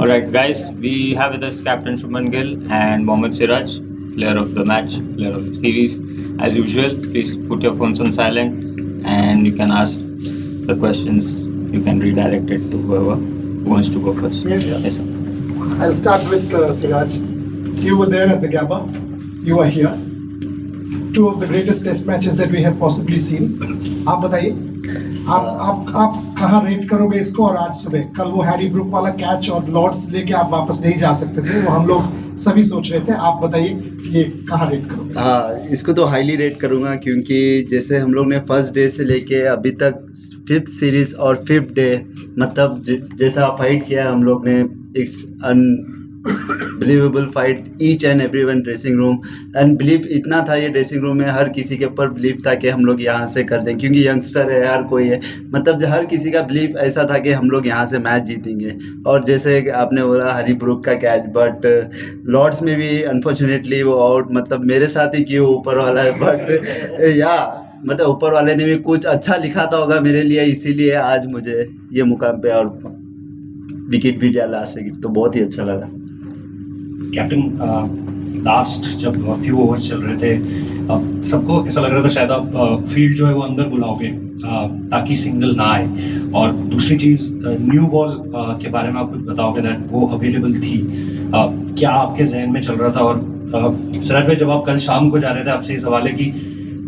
All right, guys, we have with us Captain Shubman Gill and Mohammad Siraj, player of the match, player of the series. As usual, please put your phones on silent and you can ask the questions. You can redirect it to whoever wants to go first. Yes, sir. I'll start with Siraj. You were there at the Gabba. You are here. Two of the greatest test matches that we have possibly seen. आप बताइए, आप कहाँ rate करोगे इसको? और आज सुबह कल वो हैरी ब्रुक वाला कैच और लॉर्ड्स लेके आप वापस नहीं जा सकते थे, वो हम लोग सभी सोच रहे थे. आप बताइए ये कहाँ रेट करोगे? हाँ, इसको तो हाईली रेट करूँगा क्योंकि जैसे हम लोग ने फर्स्ट डे से लेके अभी तक 5th सीरीज़ और 5th डे मतलब जैसा फाइट किया हम लोग ने, it's unbelievable fight each and every one dressing room. And believe इतना था ये ड्रेसिंग रूम में, हर किसी के ऊपर बिलीव था कि हम लोग यहाँ से कर दें क्योंकि यंगस्टर है, हर कोई है, मतलब हर किसी का बिलीव ऐसा था कि हम लोग यहाँ से मैच जीतेंगे. और जैसे आपने बोला हरी ब्रुक का कैच, बट लॉर्ड्स में भी अनफॉर्चुनेटली वो आउट, मतलब मेरे साथ ही क्यों ऊपर वाला है, बट या मतलब ऊपर वाले ने भी कुछ अच्छा लिखा था होगा मेरे लिए, इसीलिए आज मुझे ये मुकाम पे और विकेट भी दिया लास्ट विकेट, तो बहुत ही अच्छा लगा. कैप्टन, लास्ट जब फ्यू ओवर्स चल रहे थे सबको ऐसा लग रहा था शायद आप फील्ड जो है वो अंदर बुलाओगे ताकि सिंगल ना आए. और दूसरी चीज़ न्यू बॉल के बारे में आप कुछ बताओगे दैट वो अवेलेबल थी, क्या आपके जहन में चल रहा था? और सिराज भाई, जब आप कल शाम को जा रहे थे, आपसे ये सवाल है कि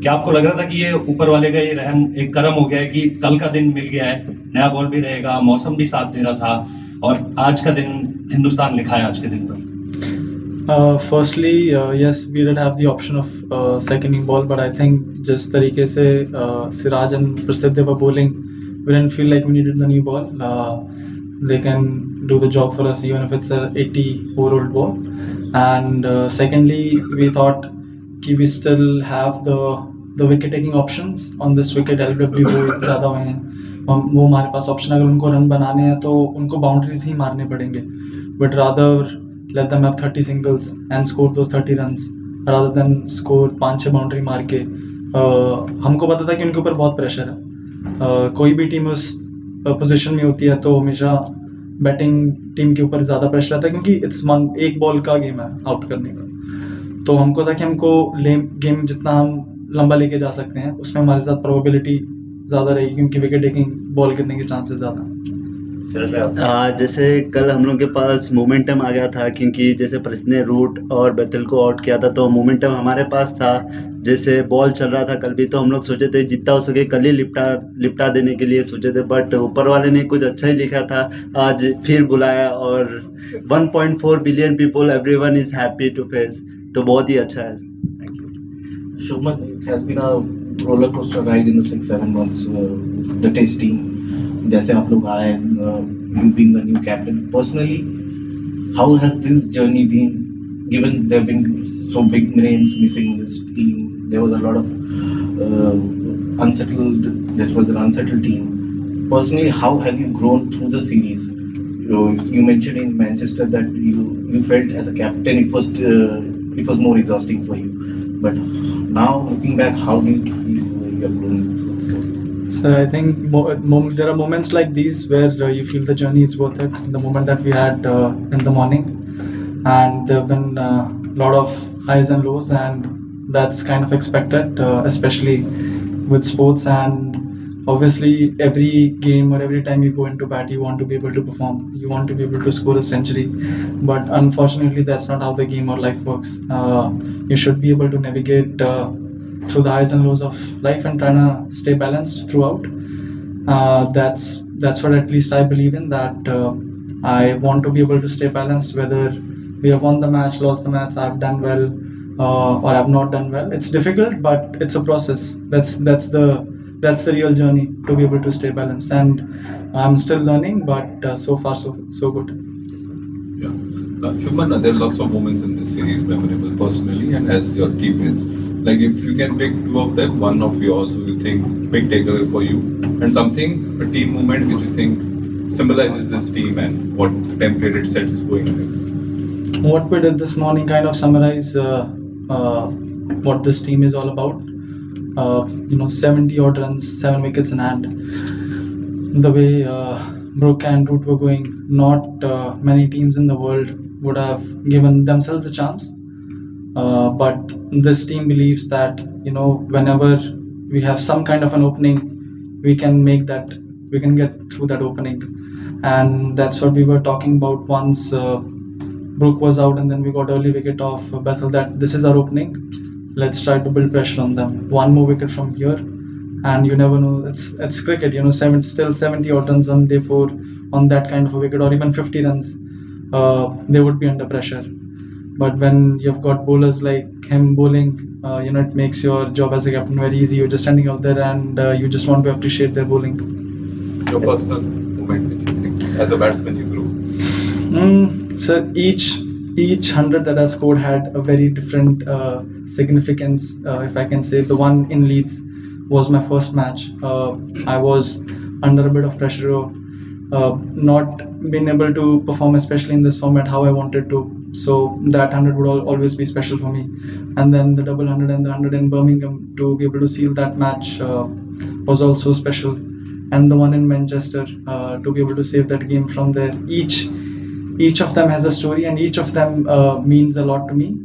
क्या आपको लग रहा था कि ये ऊपर वाले का ये रहम एक करम हो गया है कि कल का दिन मिल गया है, नया बॉल भी रहेगा, मौसम भी साथ दे रहा था और आज का दिन हिंदुस्तान लिखा है आज के दिन पर? Firstly, yes, we did have the option of seconding ball, but I think जिस तरीके से Siraj and Prasidh they were bowling, we didn't feel like we needed the new ball. They can do the job for us even if it's a 84-year-old ball. And secondly, we thought कि we still have the wicket taking options on this wicket. LBW बहुत ज़्यादा हुए हैं, वो हमारे पास option, अगर उनको run बनाने हैं तो उनको बाउंड्रीज ही मारने पड़ेंगे. But rather let them have 30 singles and score those 30 runs rather than score 5-6 boundary मार के. हमको पता था कि उनके ऊपर बहुत प्रेशर है. कोई भी टीम उस पोजीशन में होती है तो हमेशा बैटिंग टीम के ऊपर ज़्यादा प्रेशर आता है क्योंकि इट्स एक बॉल का गेम है आउट करने का. तो हमको था कि हमको गेम जितना हम लंबा लेके जा सकते हैं उसमें हमारे साथ प्रोबेबिलिटी ज़्यादा रहेगी क्योंकि विकेट टेकिंग बॉल गिरने के चांसेस ज़्यादा हैं. जैसे कल हम लोग के पास मोमेंटम आ गया था क्योंकि जैसे प्रसिद्ध ने रूट और बेतल को आउट किया था, तो मोमेंटम हमारे पास था. जैसे बॉल चल रहा था कल भी, तो हम लोग सोचे थे जितना हो सके कल ही लिपटा देने के लिए सोचे थे, बट ऊपर वाले ने कुछ अच्छा ही लिखा था, आज फिर बुलाया और 1.4 billion people, everyone is happy to face, तो बहुत ही अच्छा है. Shubman, it has been a roller coaster ride in the 6-7 months with the test team. जैसे आप लोग आए, you being the new captain, personally, how has this journey been? Given there have been so big names missing in this team, there was a lot of unsettled. This was an unsettled team. Personally, how have you grown through the series? You mentioned in Manchester that you felt as a captain it was more exhausting for you. But now looking back, how do you feel you are growing through the series? So I think there are moments like these where you feel the journey is worth it. The moment that we had in the morning, and there have been a lot of highs and lows, and that's kind of expected, especially with sports. And obviously, every game or every time you go into bat, you want to be able to perform. You want to be able to score a century, but unfortunately, that's not how the game or life works. You should be able to navigate through the highs and lows of life and trying to stay balanced throughout. That's what at least I believe in, that I want to be able to stay balanced whether we have won the match, lost the match, I've done well or I've not done well. It's difficult, but it's a process. That's the real journey, to be able to stay balanced, and I'm still learning, but so far so good. Yeah. Shubman, there are lots of moments in this series memorable personally and as your teammates. Like if you can pick two of them, one of yours who you think big takeaway for you, and something, a team moment which you think symbolizes this team and what template it sets going ahead. What we did this morning kind of summarize what this team is all about. 70 odd runs, 7 wickets in hand. The way Brooke and Root were going, not many teams in the world would have given themselves a chance. But this team believes that, you know, whenever we have some kind of an opening, we can get through that opening. And that's what we were talking about once Brooke was out and then we got early wicket of Bethel, that this is our opening. Let's try to build pressure on them. One more wicket from here, and you never know. It's cricket, you know. Still 70 odd runs on day 4 on that kind of a wicket, or even 50 runs. They would be under pressure. But when you've got bowlers like him bowling, you know, it makes your job as a captain very easy. You're just standing out there and you just want to appreciate their bowling. Your personal moment which you think as a batsman you grew? So each 100 that I scored had a very different significance, if I can say. The one in Leeds was my first match. I was under a bit of pressure, not being able to perform, especially in this format, how I wanted to. So that 100 would always be special for me. And then the double 100 and the 100 in Birmingham, to be able to seal that match was also special. And the one in Manchester, to be able to save that game from there. Each of them has a story, and each of them means a lot to me,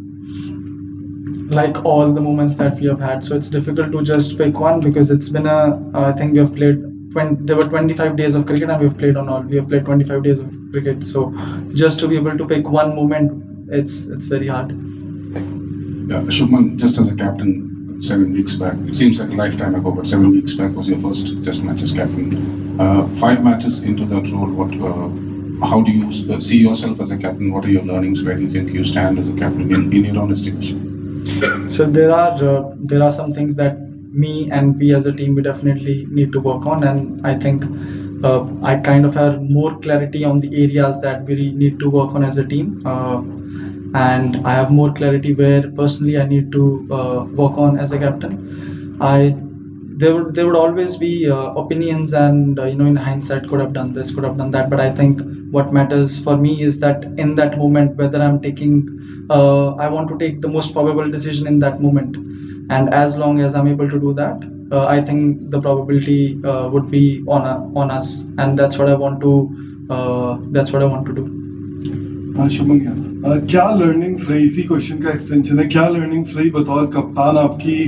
like all the moments that we have had. So it's difficult to just pick one, because it's been I think we have played there were 25 days of cricket and we have played 25 days of cricket. So just to be able to pick one moment, it's very hard. Yeah, Shubman, just as a captain 7 weeks back, it seems like a lifetime ago, but 7 weeks back was your first Test match as captain. 5 matches into that role, how do you see yourself as a captain? What are your learnings? Where do you think you stand as a captain in your own estimation? So there are some things that me and we as a team, we definitely need to work on, and I think I kind of have more clarity on the areas that we need to work on as a team, and I have more clarity where personally I need to work on as a captain. There would always be opinions, and you know, in hindsight, could have done this, could have done that, but I think what matters for me is that in that moment, whether I'm taking I want to take the most probable decision in that moment. And as long as I'm able to do that, I think the probability would be on us, and that's what I want to do. Shubman, क्या learnings रही, इसी question का extension है, क्या learnings रही बतौर कप्तान आपकी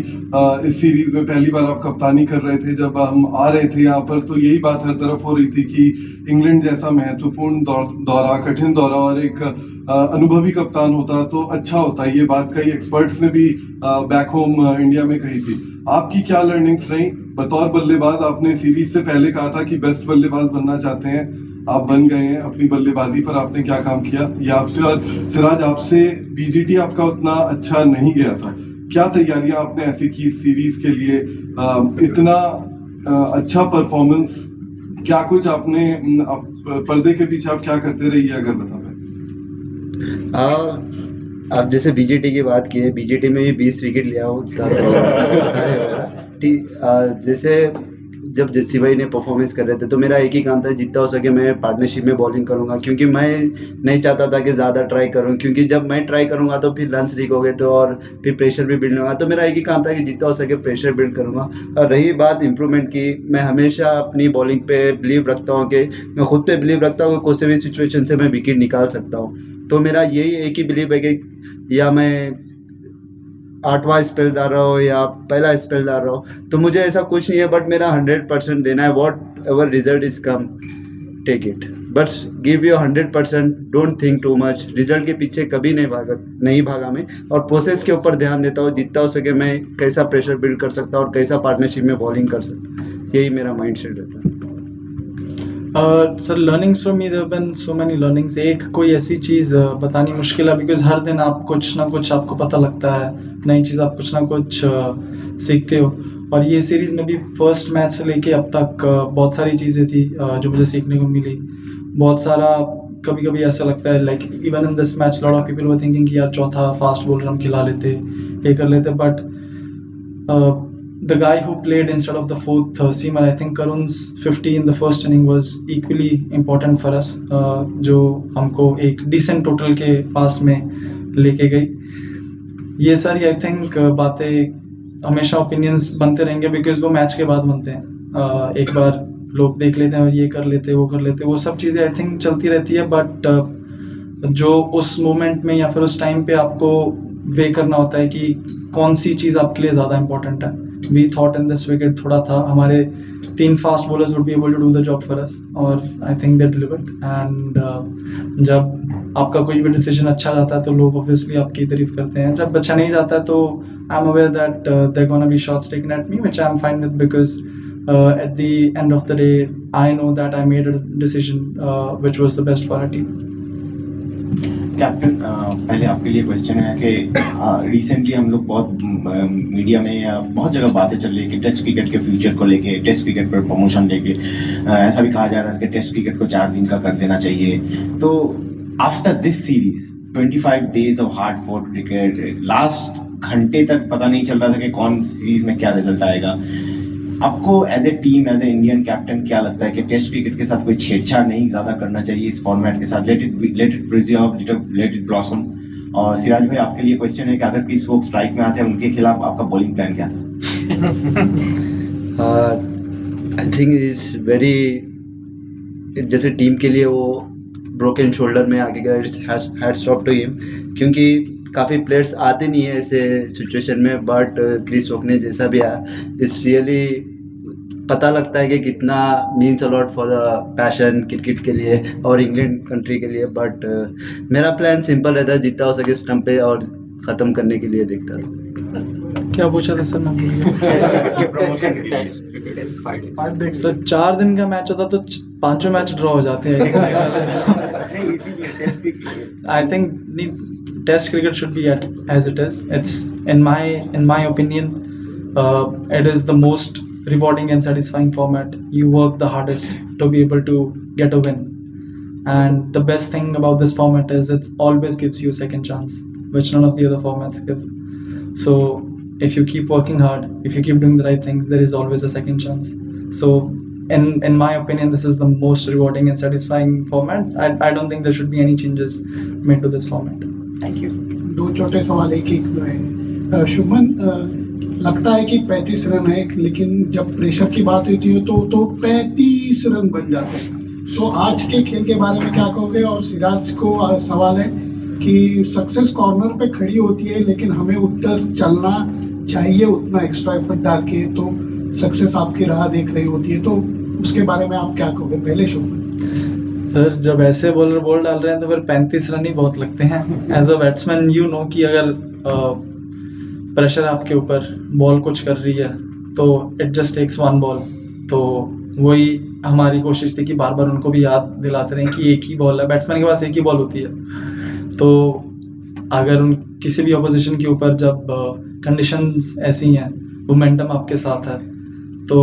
इस सीरीज में? पहली बार आप कप्तानी कर रहे थे, जब हम आ रहे थे यहाँ पर तो यही बात हर तरफ हो रही थी कि इंग्लैंड जैसा महत्वपूर्ण दौरा, कठिन दौरा, और एक अनुभवी कप्तान होता तो अच्छा होता। ये बात कई एक्सपर्ट्स ने भी बैक होम इंडिया में कही थी। आपकी क्या लर्निंग्स रही बतौर बल्लेबाज? आपने सीरीज से पहले कहा था कि बेस्ट बल्लेबाज बनना चाहते हैं, आप बन गए हैं। अपनी बल्लेबाजी पर आपने क्या काम किया? ये आपसे, और सिराज आपसे बीजीटी आपका उतना अच्छा नहीं गया था, क्या तैयारियां आपने ऐसी की इस सीरीज के लिए? इतना अच्छा परफॉर्मेंस, क्या कुछ आपने पर्दे के पीछे आप क्या करते रहिए, अगर बता पाए? आप जैसे बीजेटी की बात की है, बीजेटी में भी 20 विकेट लिया होता तो जैसे जब जस्सी भाई ने परफॉर्मेंस कर रहे थे तो मेरा एक ही काम था, जितना हो सके मैं पार्टनरशिप में बॉलिंग करूंगा, क्योंकि मैं नहीं चाहता था कि ज़्यादा ट्राई करूं, क्योंकि जब मैं ट्राई करूंगा तो फिर रन्स लीक हो गए तो और फिर प्रेशर भी बिल्ड होगा। तो मेरा एक ही काम था कि जितना हो सके प्रेशर बिल्ड करूंगा। और रही बात इम्प्रूवमेंट की, मैं हमेशा अपनी बॉलिंग पे बिलीव रखता हूँ कि मैं खुद पे बिलीव रखता हूँ कि कोई भी सिचुएशन से मैं विकेट निकाल सकता हूँ। तो मेरा यही एक ही बिलीव है कि या मैं 8वां स्पेल डाल रहा हो या पहला स्पेल डाल रहा हो, तो मुझे ऐसा कुछ नहीं है, बट मेरा 100% देना है। Whatever result is come, take it, but give your 100%, don't think too much. Result के पीछे कभी नहीं भागा मैं, और प्रोसेस के ऊपर ध्यान देता हूँ। जितना हो सके मैं कैसा प्रेशर बिल्ड कर सकता हूँ और कैसा पार्टनरशिप में बॉलिंग कर सकता, यही मेरा माइंड सेट रहता है। Sir, learnings for me, there have been so many learnings. एक कोई ऐसी चीज़ बतानी मुश्किल है, बिकॉज हर दिन आप कुछ ना कुछ आपको पता लगता है, नई चीज़ आप कुछ ना कुछ सीखते हो। और ये सीरीज़ में भी फर्स्ट मैच से लेके अब तक बहुत सारी चीज़ें थी जो मुझे सीखने को मिली। बहुत सारा कभी कभी ऐसा लगता है, like even in this match lot of people were thinking कि यार चौथा फास्ट बॉलर हम खिला लेते, ये कर लेते, but the guy who played instead of the fourth seamer, I think Karun's 50 in the first inning was equally important for us, जो हमको एक decent total के पास में लेके गई। ये सारी I think बातें हमेशा opinions बनते रहेंगे, because वो मैच के बाद बनते हैं। एक बार लोग देख लेते हैं और ये कर लेते वो कर लेते, वो सब चीज़ें आई थिंक चलती रहती है, बट जो उस मोमेंट में या फिर उस टाइम पे आपको वे करना होता है कि कौन सी चीज़ आपके लिए ज़्यादा इंपॉर्टेंट है. We thought in this wicket थोड़ा था हमारे 3 fast bowlers would be able to do the job for us, और I think they delivered. And जब आपका कोई भी डिसीजन अच्छा जाता है तो लोग ऑब्वियसली आपकी तारीफ करते हैं, जब अच्छा नहीं जाता है तो I am aware that there gonna be shots taken at me which I am fine with, because at the end of the day I know that I made a decision which was the best for our team. Captain, पहले आपके लिए question है कि recently हम लोग बहुत media में या बहुत जगह बातें चल रही है कि टेस्ट क्रिकेट के फ्यूचर को लेके, टेस्ट क्रिकेट पर प्रमोशन लेके ऐसा भी कहा जा रहा है कि टेस्ट क्रिकेट को 4 दिन का कर देना चाहिए. तो after this series 25 days of hard fought cricket, last घंटे तक पता नहीं चल रहा था कि कौन सीरीज में क्या रिजल्ट आएगा. आपको as a team, as a Indian captain क्या लगता है कि टेस्ट क्रिकेट के साथ कोई छेड़छाड़ नहीं ज्यादा करना चाहिए इस फॉर्मेट के साथ? Let it preserve, let it blossom. और सिराज भाई, आपके लिए क्वेश्चन है कि अगर किसी लोग स्ट्राइक में आते हैं उनके खिलाफ आपका बॉलिंग प्लान क्या था? आई थिंक इज वेरी, जैसे टीम के लिए वो ब्रोकन शोल्डर में आगे गया, हैट्स ऑफ टू हिम, क्योंकि काफ़ी प्लेयर्स आते नहीं है ऐसे सिचुएशन में, बट क्रिस वोक ने जैसा भी आया, इस रियली पता लगता है कि कितना means a lot for the passion cricket के लिए और इंग्लैंड कंट्री के लिए. बट मेरा प्लान सिंपल रहता है, जितना हो सके स्टंप पे और ख़त्म करने के लिए देखता हूँ. क्या पूछा था सर? मैं सर 4 दिन का मैच होता तो 5 मैच ड्रॉ हो जाते हैं. I think test cricket should be as it is. It's in my opinion, it is the most rewarding and satisfying format. You work the hardest to be able to get a win, and the best thing about this format is it always gives you a second chance, which none of the other formats give. So if you keep working hard, if you keep doing the right things, there is always a second chance. So in my opinion, this is the most rewarding and satisfying format. I don't think there should be any changes made to this format. Thank you. 2 छोटे सवाल एक है. शुभमन, लगता है कि 35 run है, लेकिन जब प्रेशर की बात होती है तो 35 रन बन जाते हैं. सो आज के खेल के बारे में क्या कहोगे? और सिराज को सवाल है कि सक्सेस कॉर्नर पे खड़ी होती है, लेकिन हमें उत्तर चलना चाहिए उतना एक्स्ट्रा एफर्ट डाल के, तो सक्सेस आपकी राह देख रही होती है, तो उसके बारे में आप क्या कहोगे? पहले शुभमन. सर, जब ऐसे बॉलर बॉल डाल रहे हैं तो फिर 35 रन ही बहुत लगते हैं. As a batsman you know कि अगर प्रेशर आपके ऊपर, बॉल कुछ कर रही है तो इट जस्ट टेक्स 1 बॉल. तो वही हमारी कोशिश थी कि बार बार उनको भी याद दिलाते रहें कि एक ही बॉल है, बैट्समैन के पास एक ही बॉल होती है. तो अगर उन किसी भी अपोजिशन के ऊपर जब कंडीशंस ऐसी हैं, मोमेंटम आपके साथ है, तो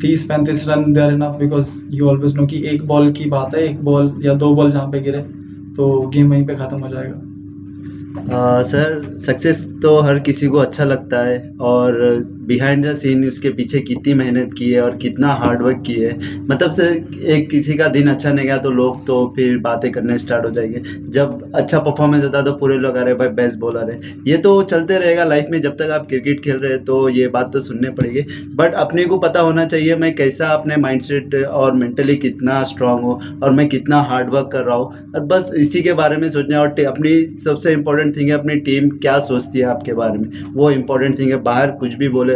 30-35 run they are enough, because you always know कि एक बॉल की बात है, 1 बॉल या 2 बॉल जहाँ पे गिरे तो गेम वहीं पे ख़त्म हो जाएगा. सर, सक्सेस तो हर किसी को अच्छा लगता है, और बिहाइंड द सीन उसके पीछे कितनी मेहनत की है और कितना हार्ड वर्क की है. मतलब सर, एक किसी का दिन अच्छा नहीं गया तो लोग तो फिर बातें करने स्टार्ट हो जाएंगे. जब अच्छा परफॉर्मेंस होता है तो पूरे लोग आ रहे भाई बेस्ट बॉलर है. ये तो चलते रहेगा लाइफ में, जब तक आप क्रिकेट खेल रहे हैं तो ये बात तो सुननी पड़ेगी. बट अपने को पता होना चाहिए मैं कैसा, अपने माइंडसेट और मेंटली कितना स्ट्रांग हो और मैं कितना हार्ड वर्क कर रहा हूँ, और बस इसी के बारे में सोचना. और अपनी सबसे इम्पोर्टेंट थिंग है अपनी टीम क्या सोचती है आपके बारे में, वो इम्पोर्टेंट थिंग है. बाहर कुछ भी बोले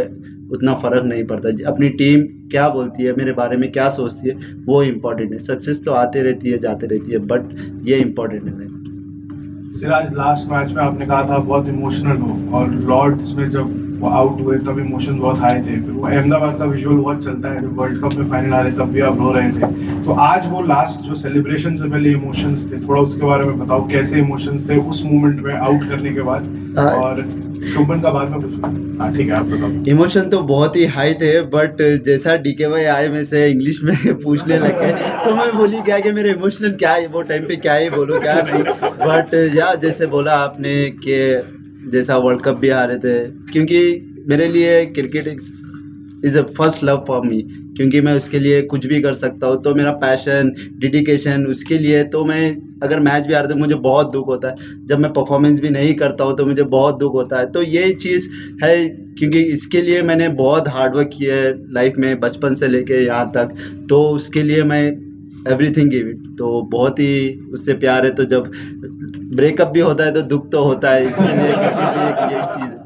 उतना फ़र्क नहीं पड़ता, अपनी टीम क्या बोलती है मेरे बारे में, क्या सोचती है, वो इम्पोर्टेंट है. सक्सेस तो आते रहती है जाते रहती है, बट ये इम्पोर्टेंट है. सिराज, लास्ट मैच में आपने कहा था बहुत इमोशनल हो, और लॉर्ड्स में जब वो आउट हुए तब इमोशन बहुत हाई थे. फिर वो अहमदाबाद का विजुअल बहुत चलता है, जब वर्ल्ड कप में फाइनल आ रहे तब भी आप रो रहे थे. तो आज वो लास्ट जो सेलिब्रेशन से पहले इमोशंस थे, थोड़ा उसके बारे में बताओ, कैसे इमोशंस थे उस मोमेंट में आउट करने के बाद? और शुभमन का बाद में पूछूंगा. हाँ ठीक है, आप बताओ. इमोशन तो बहुत ही हाई थे, बट जैसा डीके भाई आए में से इंग्लिश में पूछने लगे तो मैं बोली क्या कि मेरे इमोशनल क्या है वो टाइम पे, क्या ही बोलूँ क्या नहीं. बट या जैसे बोला आपने कि जैसा वर्ल्ड कप भी हारे थे, क्योंकि मेरे लिए क्रिकेट एक is a first love for me, क्योंकि मैं उसके लिए कुछ भी कर सकता हूँ। तो मेरा पैशन, डेडिकेशन उसके लिए, तो मैं अगर मैच भी हारता हूँ मुझे बहुत दुख होता है। जब मैं परफॉर्मेंस भी नहीं करता हूँ तो मुझे बहुत दुख होता है। तो ये चीज़ है, क्योंकि इसके लिए मैंने बहुत हार्ड वर्क किया है लाइफ में, बचपन से लेके यहाँ तक। तो उसके लिए मैं एवरीथिंग गिव इट, तो बहुत ही उससे प्यार है। तो जब ब्रेकअप भी होता है तो दुख तो होता है, इसके लिए ये चीज़ है।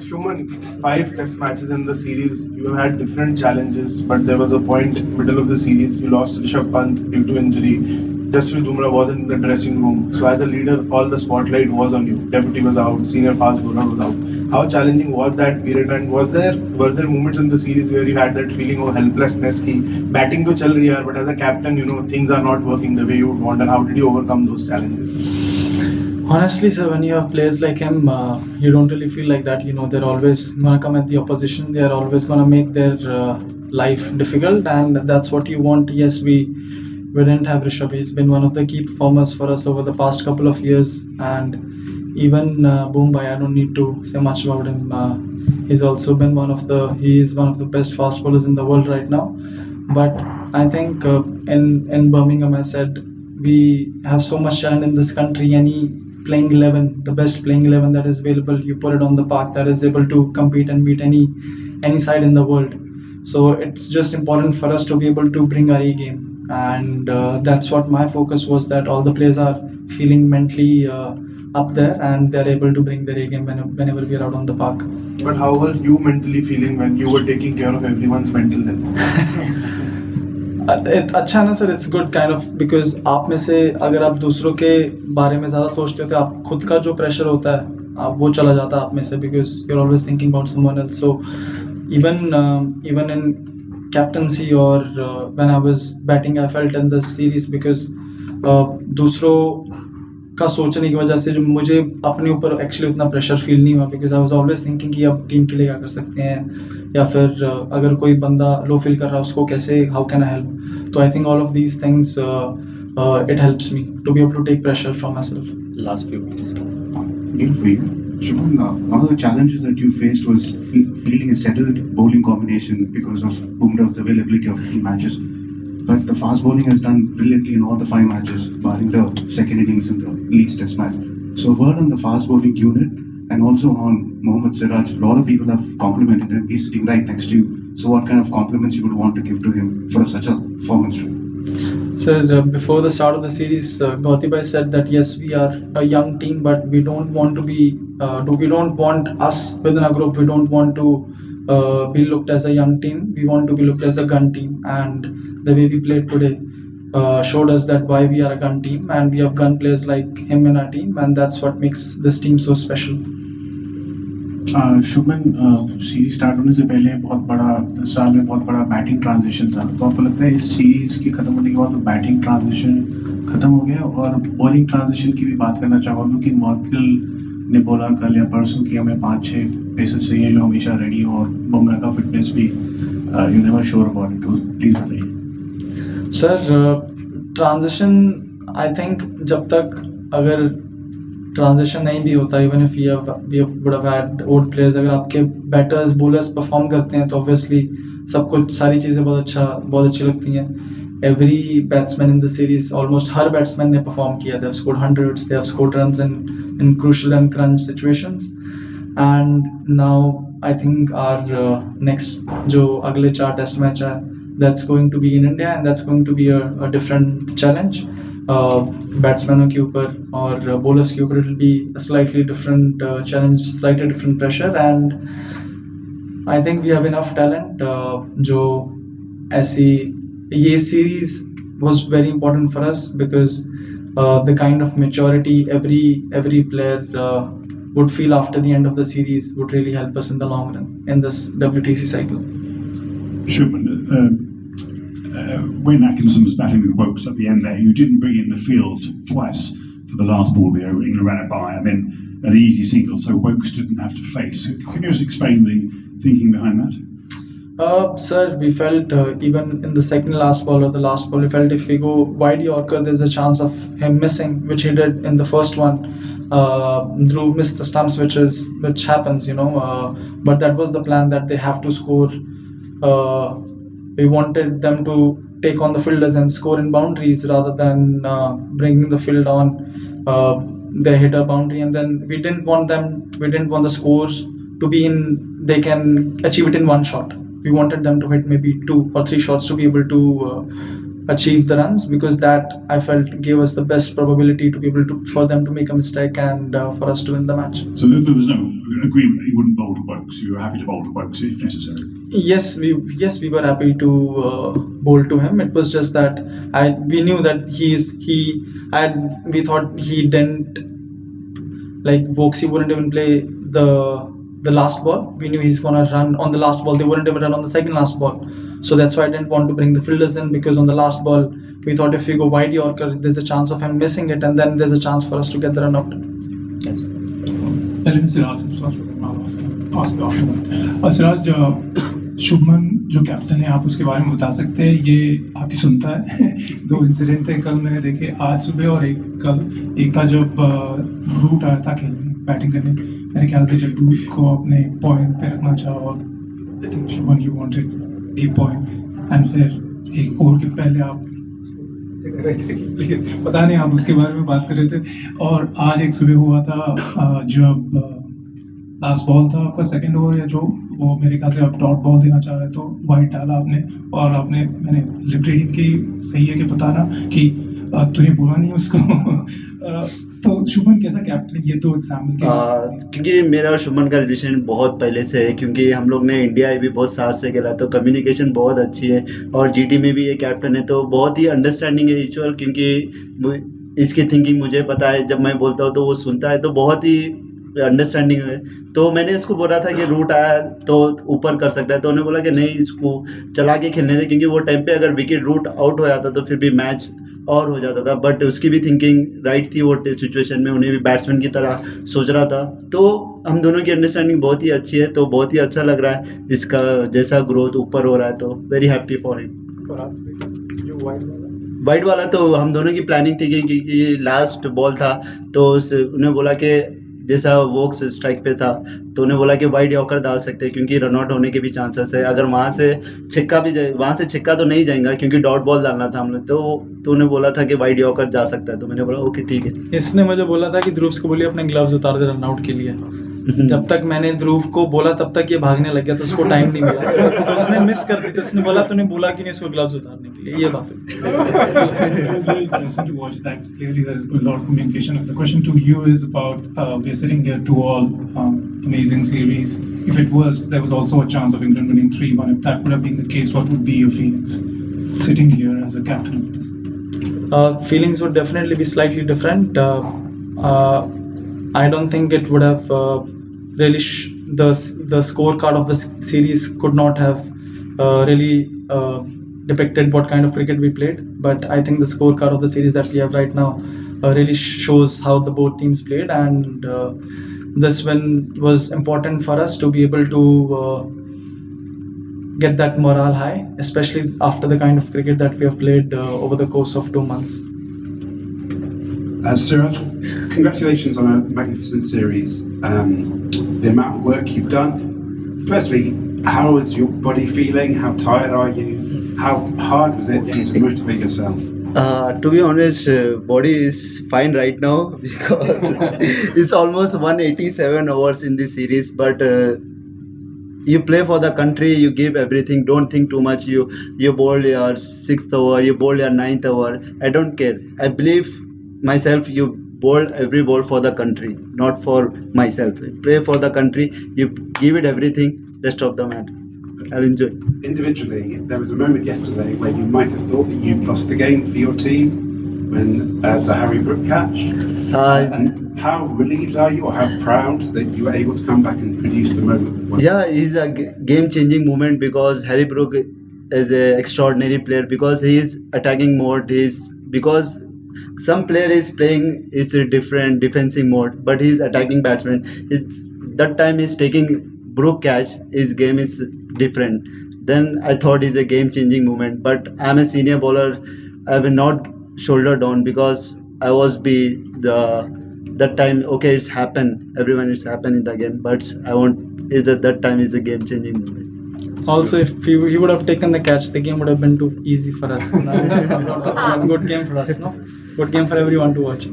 Shuman, 5 test matches in the series. You have had different challenges, but there was a point middle of the series you lost Rishabh Pant due to injury. Jasprit Bumrah wasn't in the dressing room, so as a leader, all the spotlight was on you. Deputy was out, senior fast bowler was out. How challenging was that period? And were there moments in the series where you had that feeling of helplessness? Ki batting to chal rahi hai, but as a captain, things are not working the way you would want. And how did you overcome those challenges? Honestly, sir, when you have players like him, you don't really feel like that. They're always gonna come at the opposition. They are always gonna make their life difficult, and that's what you want. Yes, we didn't have Rishabh. He's been one of the key performers for us over the past couple of years, and even Boombai, I don't need to say much about him. He's also been he is one of the best fast bowlers in the world right now. But I think in Birmingham, I said we have so much talent in this country. Any playing 11, the best playing 11 that is available, you put it on the park, that is able to compete and beat any side in the world. So it's just important for us to be able to bring our A game, and that's what my focus was, that all the players are feeling mentally up there and they're able to bring their A game whenever we are out on the park. But how were you mentally feeling when you were taking care of everyone's mental health? अच्छा ना sir, it's good kind of, because आप में से अगर आप दूसरों के बारे में ज़्यादा सोचते हो तो आप खुद का जो प्रेशर होता है आप वो चला जाता है आप में से, because you are always thinking about someone else. So even in captaincy और when I was batting I felt in this series, because दूसरों का सोचने की वजह से जो मुझे अपने ऊपर एक्चुअली उतना प्रेशर फील नहीं हुआ, because I was always thinking कि अब टीम के लिए क्या कर सकते हैं, या फिर अगर कोई बंदा लो फील कर रहा है उसको कैसे, हाउ कैन आई हेल्प. तो I think all of these things it helps me to be able to take pressure from myself. Last few minutes. Shuman, one of the challenges that you faced was fielding a settled bowling combination because of Bumrah's availability of 3 matches. But the fast bowling has done brilliantly in all the 5 matches, barring the second innings in the Leeds Test match. So a word on the fast bowling unit and also on Mohammad Siraj. A lot of people have complimented him. He's sitting right next to you. So what kind of compliments you would want to give to him for such a performance? Sir, before the start of the series, Gauti bhai said that yes, we are a young team, but we don't want to be, we don't want us within a group, we don't want to be looked as a young team. We want to be looked as a gun team, and the way we played today showed us that why we are a gun team, and we have gun players like him in our team, and that's what makes this team so special. Shubman, series start होने से पहले बहुत बड़ा, इस साल में बहुत बड़ा बैटिंग ट्रांजिशन था, तो आपको लगता है इस सीरीज की खत्म होने के बाद बैटिंग ट्रांजिशन खत्म हो गया? और बॉलिंग ट्रांजिशन की भी बात करना चाहूँगा, क्योंकि मॉर्कल ने बोला कल या परसों कि हमें 5-6 पेसर्स चाहिए जो हमेशा रेडी हो, और बुमराह का फिटनेस भी you never sure about it. तो प्लीज़ बताइए सर. ट्रांजिशन आई थिंक जब तक अगर ट्रांजिशन नहीं भी होता, even if we would have had old players, अगर आपके बैटर्स बॉलर्स परफॉर्म सब हैं तो ऑब्वियसली सब कुछ सारी चीज़ें बहुत अच्छी लगती हैं. Every batsman in the series, almost हर बैट्समैन ने परफॉर्म किया. They have scored hundreds, they have scored runs in crucial and crunch situations. And now I think our next जो अगले 4 टेस्ट मैच है, that's going to be in India, and that's going to be a different challenge. बैट्समैनों के ऊपर और bowlers के ऊपर, it will be slightly different challenge, slightly different pressure, and I think we have enough talent जो ऐसी, ये series was very important for us because the kind of maturity every player would feel after the end of the series would really help us in the long run in this WTC cycle. Shubman, when Atkinson was battling with Woakes at the end there, you didn't bring in the field twice for the last ball there. England ran it by, and then an easy single, so Woakes didn't have to face. Can you just explain the thinking behind that? Sir, we felt even in the second last ball or the last ball, we felt if we go wide Yorker, there's a chance of him missing, which he did in the first one. Dhruv missed the stump switches, which happens, but that was the plan, that they have to score. We wanted them to take on the fielders and score in boundaries rather than bringing the field on their hitter boundary. And then we didn't want the scores to be in, they can achieve it in one shot. We wanted them to hit maybe 2 or 3 shots to be able to achieve the runs, because that I felt gave us the best probability to be able to, for them to make a mistake and for us to win the match. So there was no agreement that you wouldn't bowl to Woakes. You were happy to bowl to Woakes if necessary. Yes, we were happy to bowl to him. It was just that we knew that we thought he didn't, like Woakes wouldn't even play the last ball. We knew he's gonna run on the last ball. They wouldn't even run on the second last ball. So that's why I didn't want to bring the fielders in, because on the last ball we thought if we go wide Yorker, there's a chance of him missing it, and then there's a chance for us to get the run out. पहले मैं सिराज से और सिराज शुभमन जो captain है, आप उसके बारे में बता सकते हैं? ये आपकी सुनता है? 2 इंसिडेंट थे कल मैंने देखे, आज सुबह और एक कल। एक था जब रूट आया था खेलने, बैटिंग करने, मेरे ख्याल से जब रूट को अपने पॉइंट पे रखना चाहा और I think Shubman you wanted A point, and फिर एक ओवर के पहले आप प्लीज पता नहीं, आप उसके बारे में बात कर रहे थे। और आज एक सुबह हुआ था जब लास्ट बॉल था आपका, सेकंड ओवर या जो, वो मेरे ख्याल से आप डॉट बॉल देना चाह रहे, तो वाइड डाला आपने, और आपने, मैंने लिप रीडिंग की, सही है कि बताना कि तूने बोला नहीं उसको तो शुभमन कैसा कैप्टन, ये तो एग्जाम्पल क्योंकि मेरा और शुभमन का रिलेशन बहुत पहले से है, क्योंकि हम लोग ने इंडिया भी बहुत साथ से खेला, तो कम्युनिकेशन बहुत अच्छी है, और जीटी में भी ये कैप्टन है, तो बहुत ही अंडरस्टैंडिंग है ईश्वर, क्योंकि इसकी थिंकिंग मुझे पता है, जब मैं बोलता हूँ तो वो सुनता है, तो बहुत ही अंडरस्टैंडिंग है। तो मैंने इसको बोला था कि रूट आया तो ऊपर कर सकता है, तो उन्होंने बोला कि नहीं, इसको चला के खेलने दे, क्योंकि वो टाइम पे अगर विकेट रूट आउट हो जाता तो फिर भी मैच और हो जाता था, बट उसकी भी थिंकिंग राइट थी, वो सिचुएशन में उन्हें भी बैट्समैन की तरह सोच रहा था। तो हम दोनों की अंडरस्टैंडिंग बहुत ही अच्छी है, तो बहुत ही अच्छा लग रहा है इसका जैसा ग्रोथ ऊपर हो रहा है, तो very happy for him. Wide वाला तो हम दोनों की प्लानिंग थी, क्योंकि लास्ट बॉल था, तो उन्हें बोला कि जैसा वोक्स स्ट्राइक पे था, तो उन्हें बोला कि वाइड यॉर्कर डाल सकते हैं, क्योंकि रन आउट होने के भी चांसेस है, अगर वहाँ से छिक्का भी जाए, वहाँ से छिक्का तो नहीं जाएगा क्योंकि डॉट बॉल डालना था हमने, तो उन्हें बोला था कि वाइड यॉर्कर जा सकता है, तो मैंने बोला ओके ठीक है। इसने मुझे बोला था कि ध्रुव को बोलिए अपने ग्लव्स उतार दे रन आउट के लिए। जब तक मैंने ध्रुव को बोला तब तक ये भागने लग गया, तो उसको टाइम नहीं मिला, तो उसने मिस कर दी, तो उसने बोला तूने बोला कि नहीं इसको ग्लव्स उतारने के लिए, ये बात है। It's very interesting to watch that. Clearly, there is a lot of communication. The question to you is about we're sitting here, 2-all, amazing series. If it was, there was also a chance of England winning 3-1. If that would have been the case, what would be your feelings sitting here as a captain of this? Feelings would definitely be slightly different. I don't think it would have really the scorecard of the series could not have really depicted what kind of cricket we played, but I think the scorecard of the series that we have right now really shows how the both teams played, and this win was important for us to be able to get that morale high, especially after the kind of cricket that we have played over the course of 2 months. Siraj, congratulations on a magnificent series. The amount of work you've done. Firstly, how is your body feeling? How tired are you? How hard was it for you to motivate yourself? To be honest, body is fine right now because it's almost 187 hours in this series, but you play for the country, you give everything, don't think too much. You bowl your 6th over, you bowl your 9th over, I don't care. I believe myself, you bowl every ball for the country, not for myself. Play for the country, you give it everything, rest of the match I'll enjoy. Individually, there was a moment yesterday where you might have thought that you'd lost the game for your team when the Harry Brook catch. And how relieved are you, or how proud that you were able to come back and produce the moment? Yeah, it's a game-changing moment because Harry Brook is an extraordinary player, because he is attacking mode, because some player is playing is a different defensive mode, but he is attacking batsman. That time he's taking Brook catch, his game is different. Then I thought it's a game-changing moment, but I'm a senior bowler. I will not shoulder down because I was the that time, okay, it's happened, everyone is happened in the game, but I want is that time is a game changing moment. Also, if he would have taken the catch, the game would have been too easy for us. Good game for us, no? Good game for everyone to watch.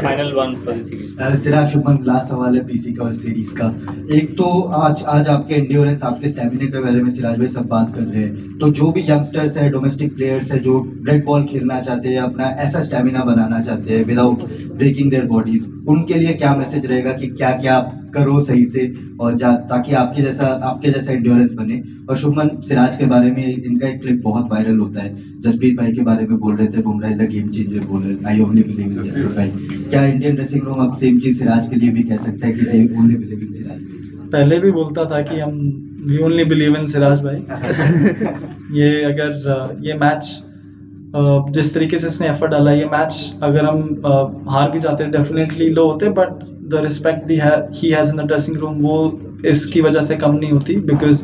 Final one for the series. Siraj Shubman, last सवाल है PC का और series का। एक तो आज आपके endurance, आपके स्टैमिना के बारे में सिराज भाई सब बात कर रहे हैं, तो जो भी यंगस्टर्स है, डोमेस्टिक प्लेयर्स है, जो रेड बॉल खेलना चाहते हैं, अपना ऐसा स्टैमिना बनाना चाहते हैं विदाउट ब्रेकिंग देयर बॉडीज, उनके लिए क्या मैसेज रहेगा कि क्या क्या करो सही से और ताकि आपके जैसा एंड्योरेंस बने? और शुभमन, सिराज के बारे में इनका एक क्लिप बहुत वायरल होता है, जसप्रीत भाई के बारे में बोल रहे थे, Bumrah is a game changer bowler, I only believe in Jasprit भाई। क्या इंडियन ड्रेसिंग रूम अब सेम चीज सिराज के लिए भी कह सकता है कि they only believe in Siraj? पहले भी बोलता था कि हम we only believe in Siraj भाई। ये अगर ये मैच जिस तरीके से इसने एफर्ट डाला, ये मैच अगर हम हार भी जाते डेफिनेटली लो होते, but the respect he has in the dressing room वो इसकी वजह से कम नहीं होती, because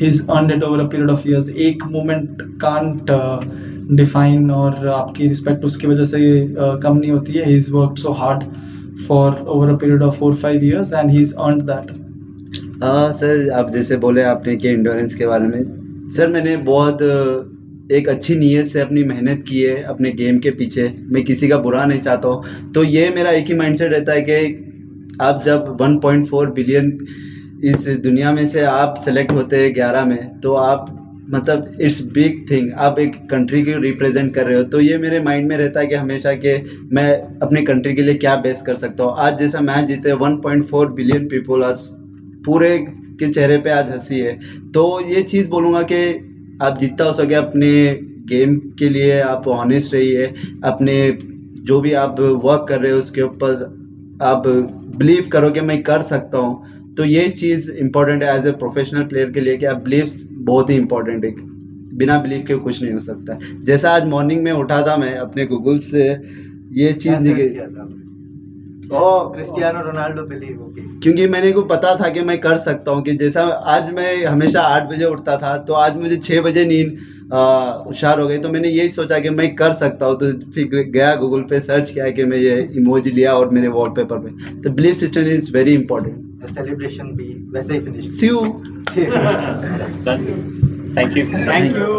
he is earned it over a period of years. एक मोमेंट कांट डिफाइन और आपकी रिस्पेक्ट उसकी वजह से कम नहीं होती है। He is worked so hard for over a period of 4-5 years and he is earned that. Sir, आप जैसे बोले आपने कि एंड्योरेंस के बारे में, सर मैंने बहुत एक अच्छी नीयत से अपनी मेहनत की है अपने गेम के पीछे, मैं किसी का बुरा नहीं चाहता हूँ। तो ये मेरा एक ही माइंडसेट रहता है कि आप जब 1.4 बिलियन इस दुनिया में से आप सेलेक्ट होते हैं 11 में, तो आप मतलब इट्स बिग थिंग, आप एक कंट्री की रिप्रेजेंट कर रहे हो। तो ये मेरे माइंड में रहता है कि हमेशा कि मैं अपनी कंट्री के लिए क्या बेस्ट कर सकता हूँ। आज जैसा मैच जीते 1.4 बिलियन पीपल और पूरे के चेहरे पे आज हंसी है, तो ये चीज़ बोलूँगा कि आप जितना हो सके अपने गेम के लिए आप ऑनेस्ट रहिए, अपने जो भी आप वर्क कर रहे हो उसके ऊपर आप बिलीव करो कि मैं कर सकता हूँ। तो ये चीज़ इंपॉर्टेंट है एज ए प्रोफेशनल प्लेयर के लिए कि आप बिलीव बहुत ही इंपॉर्टेंट है, बिना बिलीव के कुछ नहीं हो सकता। जैसा आज मॉर्निंग में उठा था मैं अपने गूगल से ये चीज़ निकली, क्रिस्टियानो रोनाल्डो बिलीव, क्योंकि मैंने को पता था कि मैं कर सकता हूँ। कि जैसा आज मैं हमेशा 8 बजे उठता था, तो आज मुझे 6 बजे नींद हुशार हो गई, तो मैंने यही सोचा कि मैं कर सकता हूँ। तो फिर गया गूगल पे सर्च किया कि मैं ये इमोजी लिया और मेरे वॉलपेपर पे। तो believe system is very important. Celebration भी वैसे ही finish. See you. Thank you.